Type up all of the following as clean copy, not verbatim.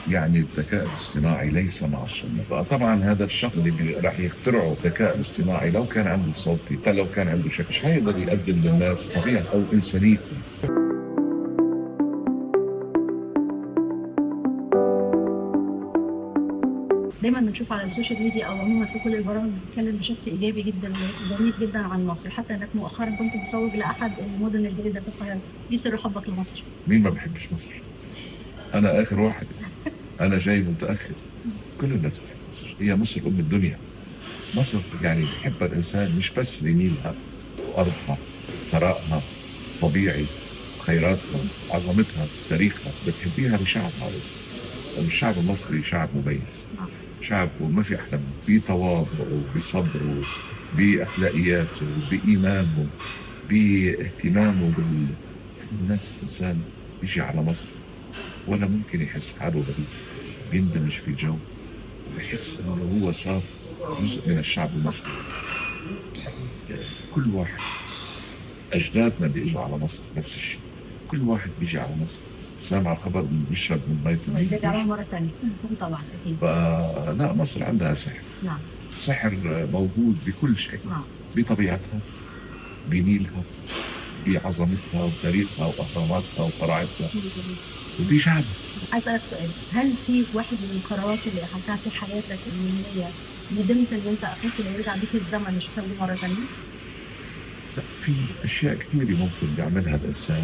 يعني الذكاء الاصطناعي ليس معصوم. طبعا هذا الشخص اللي راح يخترعه الذكاء الاصطناعي لو كان عنده صوتي، حتى لو كان عنده شكل، مش حيقدر يقدم للناس طبيعة او انسانيتي. دايما بنشوف على السوشيال ميديا او عموما في كل البرامج بتتكلم بشكل ايجابي جدا وجميل جدا عن مصر، حتى انك مؤخرا كنت متزوج لاحد المدن الجديده في القاهره. ايه سر حبك لمصر؟ مين ما بحبش مصر؟ انا اخر واحد، انا جاي متاخر. كل الناس بتحب مصر، هي مصر ام الدنيا. مصر يعني بحبها الانسان مش بس لنيلها، ارضها، ثرائها، طبيعي، خيراتها، عظمتها، تاريخها، بتحبيها لشعبها. الشعب المصري شعب مميز، شعب ما في احلى منه، بتواضعه، بصبره، باخلاقياته، بايمانه، باهتمامه الناس. الانسان يجي على مصر ولا ممكن يحس حاله غريب، بيندمج في جو، بيحس انه هو صار جزء من الشعب المصري. كل واحد، اجدادنا اللي اجوا على مصر نفس الشيء، كل واحد بيجي على مصر سامع خبر انه بيشرب من مية النيل. بيرجع لها مره ثانيه. طبعا اكيد. فلا، مصر عندها سحر. نعم. سحر موجود بكل شيء، نعم. بطبيعتها، بنيلها، بعظمتها وتاريخها واهراماتها وقراعتها، وبشعبها. عايز اسالك سؤال، هل في واحد من القرارات اللي اخذتها في حياتك المهنيه ندمت ان انت اخذت اللي يرجع بيك الزمن مش هتاخده مره ثانيه؟ لا، في اشياء كثيره ممكن يعملها الانسان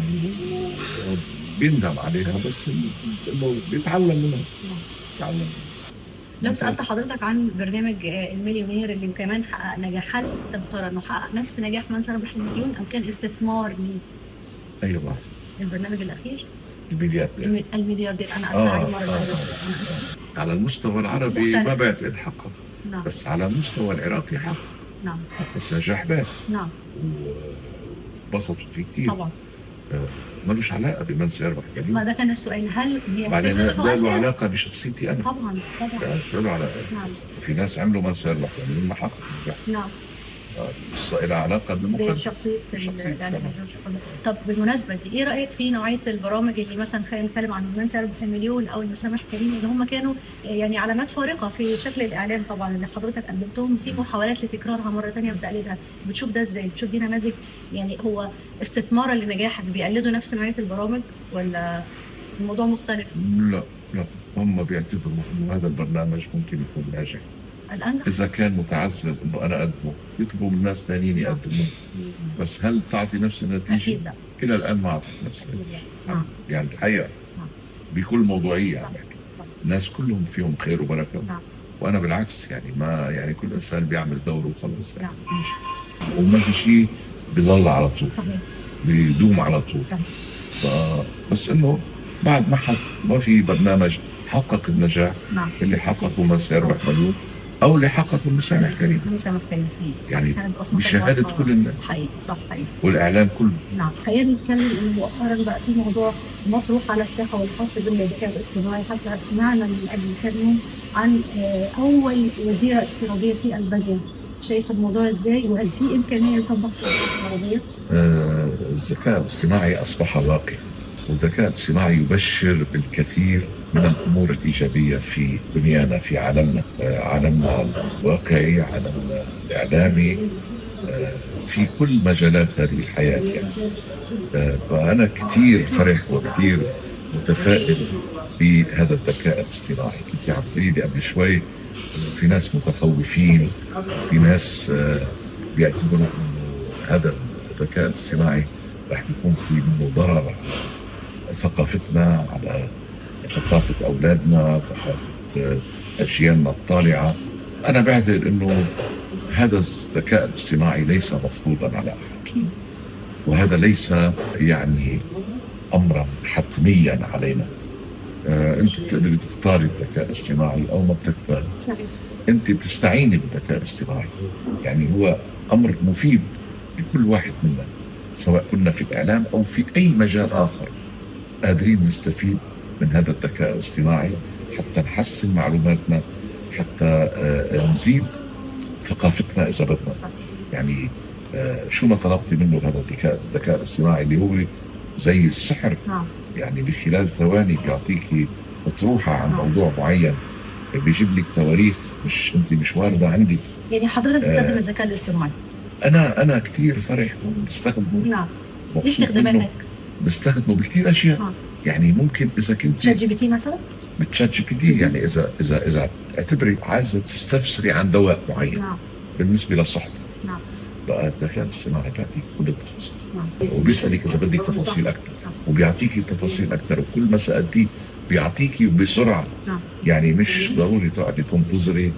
بيندم عليها، بس انه بيتعلم منها. بيتعلم. لو سالت حضرتك عن برنامج المليونير اللي كمان حقق نجاح، هل انت ترى انه حقق نفس نجاح من سيربح المليون ام كان استثمار ليه؟ ايوه، البرنامج الاخير الملياردير. الملياردير. انا اسفه عليه مره ثانيه، بس انا اسفه. على المستوى العربي ما بعتقد حقق. نعم. بس على المستوى العراقي حقق. نعم. حقق نجاح باهر. نعم. وبسطوا فيه كثير. طبعا. ملوش علاقه بمن سيربح المليون. ما ده كان السؤال، هل هي بعدين ده له علاقه بشخصيتي انا. طبعا طبعا. له علاقه. نعم. في ناس عملوا من سيربح المليون ما حقق نجاح. نعم. لها علاقه بالمقدم. بشخصية يعني طب بالمناسبة دي، ايه رأيك في نوعية البرامج اللي مثلا خلينا نتكلم عن من سيربح المليون او المسامح كريم، اللي هم كانوا يعني علامات فارقة في شكل الإعلام طبعا اللي حضرتك قدمتهم، في محاولات لتكرارها مرة ثانية وتقليدها، بتشوف ده ازاي؟ بتشوف دي نماذج يعني هو استثمارا لنجاحك بيقلدوا نفس نوعية البرامج ولا الموضوع مختلف؟ لا لا، هم بيعتبروا انه هذا البرنامج ممكن يكون ناجح. الآن إذا كان متعذب إنه أنا أقدمه، يطلبوا من ناس ثانيين يقدموه، بس هل تعطي نفس النتيجة؟ أكيد لا. إلى الآن ما أعطت نفس النتيجة. يعني الحقيقة نعم. بكل موضوعية صح. عم بحكي، الناس كلهم فيهم خير وبركة. نعم. وأنا بالعكس، يعني ما يعني كل إنسان بيعمل دوره وخلص يعني. نعم. وما في شيء بيضل على طول. صحيح. بيدوم على طول. صحيح. بس إنه بعد ما في برنامج حقق النجاح. نعم. اللي حققه من سيربح مليون أو اللي حققه مسامح كريم. مسامح كريم يعني بشهادة كل الناس. حقيقي صح حقيقي. والإعلام كله. نعم. خلينا نتكلم إنه مؤخرا بقى في موضوع مطروح على الساحة والخاص بالذكاء الاصطناعي، حتى سمعنا من قبل كام يوم عن أول وزيرة افتراضية في ألبانيا. شايف الموضوع إزاي؟ وهل في إمكانية يطبق في الافتراضية؟ الذكاء الاصطناعي أصبح واقع، والذكاء الاصطناعي يبشر بالكثير من الأمور الإيجابية في دنيانا، في عالمنا، عالمنا الواقعي، عالمنا الإعلامي، في كل مجالات هذه الحياة يعني. فأنا كثير فرح وكثير متفائل بهذا الذكاء الاصطناعي. كنت عم تقولي لي قبل شوي في ناس متخوفين، في ناس بيعتبروا انه هذا الذكاء الاصطناعي رح يكون في منه ضرر على ثقافتنا، على ثقافة أولادنا، ثقافة أجيالنا الطالعة. أنا بعتقد أنه هذا الذكاء الاصطناعي ليس مفروضا على أحد، وهذا ليس يعني أمرا حتميا علينا. أنت بتقدري تختاري الذكاء الاصطناعي أو ما بتختاري. أنت بتستعيني بالذكاء الاصطناعي، يعني هو أمر مفيد لكل واحد منا، سواء كنا في الإعلام أو في أي مجال آخر. قادرين نستفيد من هذا الذكاء الاصطناعي حتى نحسن معلوماتنا، حتى نزيد ثقافتنا إذا بدنا. يعني شو ما طلبتي منه هذا الذكاء الاصطناعي اللي هو زي السحر، يعني بخلال ثواني بيعطيكي اطروحه عن موضوع معين بيجيب لك تواريخ مش انت مش وارده عندك. يعني حضرتك بتستخدم الذكاء الاصطناعي؟ انا كثير فرح بستخدمه، نعم. ايه مبسوط استخداماتك؟ منه. بستخدمه بكثير اشياء. يعني ممكن اذا كنت شات جي بي تي مثلا؟ بتشات جي بي تي، يعني اذا اعتبري عايزه تستفسري عن دواء معين نعم. بالنسبه لصحتك، نعم. بقى الذكاء الاصطناعي بيعطيك كل التفاصيل، نعم. وبيسالك اذا بدك تفاصيل صح. اكثر، صح. وبيعطيكي تفاصيل اكثر، وكل ما سالتيه بيعطيكي بسرعه. نعم. يعني مش ضروري تقعدي تنتظري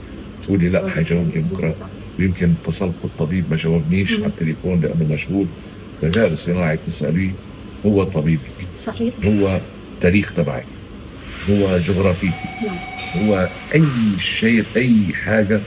تقولي لا حيجاوبني بكره، صح. ويمكن اتصلت بالطبيب ما جاوبنيش على التليفون لانه مشغول. الذكاء الاصطناعي تساليه هو طبيبك، صحيح. هو تاريخ تبعك، هو جغرافيتي، نعم. هو اي شيء، اي حاجه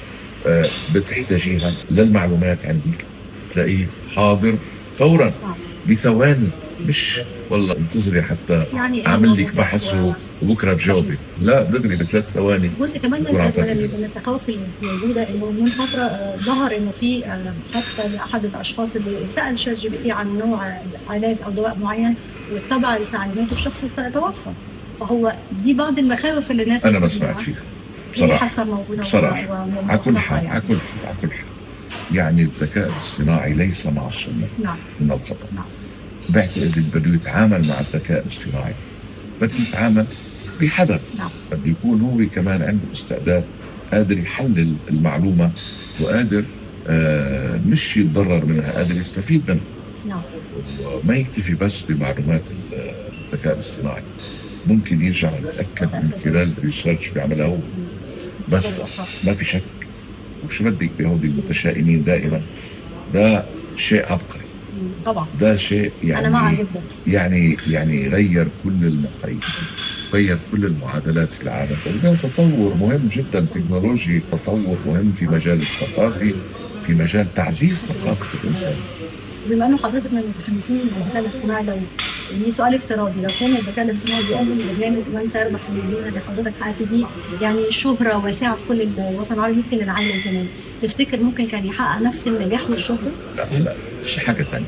بتحتاجيها للمعلومات عندك تلاقيه حاضر فورا نعم. بثواني. مش والله انتظري حتى يعني اعمل لك بحث وبكره بجاوبك، لا دغري بثلاث ثواني. جزء كمان يكون عم تعمل. من التخوف اللي موجوده انه من فتره ظهر انه في حادثه لاحد الاشخاص اللي سال شات جي بي تي عن نوع علاج او دواء معين واتبع التعليمات والشخص توفى. فهو دي بعض المخاوف اللي الناس انا ما سمعت فيها دي بصراحه. حادثه موجوده بصراحه على كل حال، يعني. على كل حال، على كل حال، يعني الذكاء الاصطناعي ليس معصوما نعم. من الخطا. نعم. بعتقد اللي بده يتعامل مع الذكاء الاصطناعي بده يتعامل بحذر. نعم. بده يكون هو كمان عنده استعداد قادر يحلل المعلومه، وقادر مش يتضرر منها، قادر يستفيد منها. نعم. وما يكتفي بس بمعلومات الذكاء الاصطناعي، ممكن يرجع يتاكد من خلال الريسيرش بيعملها هو. بس ما في شك، وشو بدك بهودي المتشائمين دائما، ده شيء عبقري. طبعا. ده شيء يعني انا معه جدا. يعني غير كل المقاييس، غير كل المعادلات في العالم. وده تطور مهم جدا تكنولوجي، تطور مهم في مجال الثقافي، في مجال تعزيز ثقافة الإنسان. بما انه حضرتك من المتحمسين للذكاء الاصطناعي، لو يعني سؤال افتراضي، لو كان الذكاء الاصطناعي بيقدم برنامج من سيربح المليون اللي حضرتك حققت بيه يعني شهره واسعه في كل الوطن العربي يمكن العالم كمان، تفتكر ممكن كان يحقق نفس النجاح والشهره؟ لا شيء حاجة ثانية،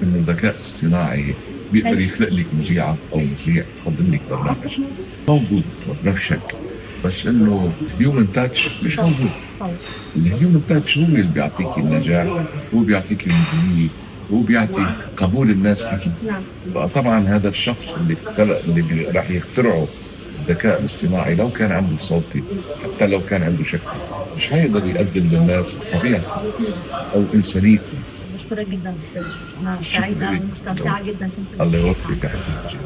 إنه الذكاء الاصطناعي بيقدر يخلق لك مذيعة أو مذيع يقدم لك برنامج موجود ما في شك، بس إنه هيومن تاتش مش موجود. الهيومن تاتش هو اللي بيعطيك النجاح، هو بيعطيك النجومية، هو بيعطي قبول الناس لك. بقى طبعا هذا الشخص اللي راح يخترعه الذكاء الاصطناعي لو كان عنده صوتي، حتى لو كان عنده شكل، مش حيقدر يقدم للناس طبيعتي او انسانيتي. بشكرك جدا استاذ، انا سعيده ومستمتعه جدا. الله يوفقك يا حبيبتي.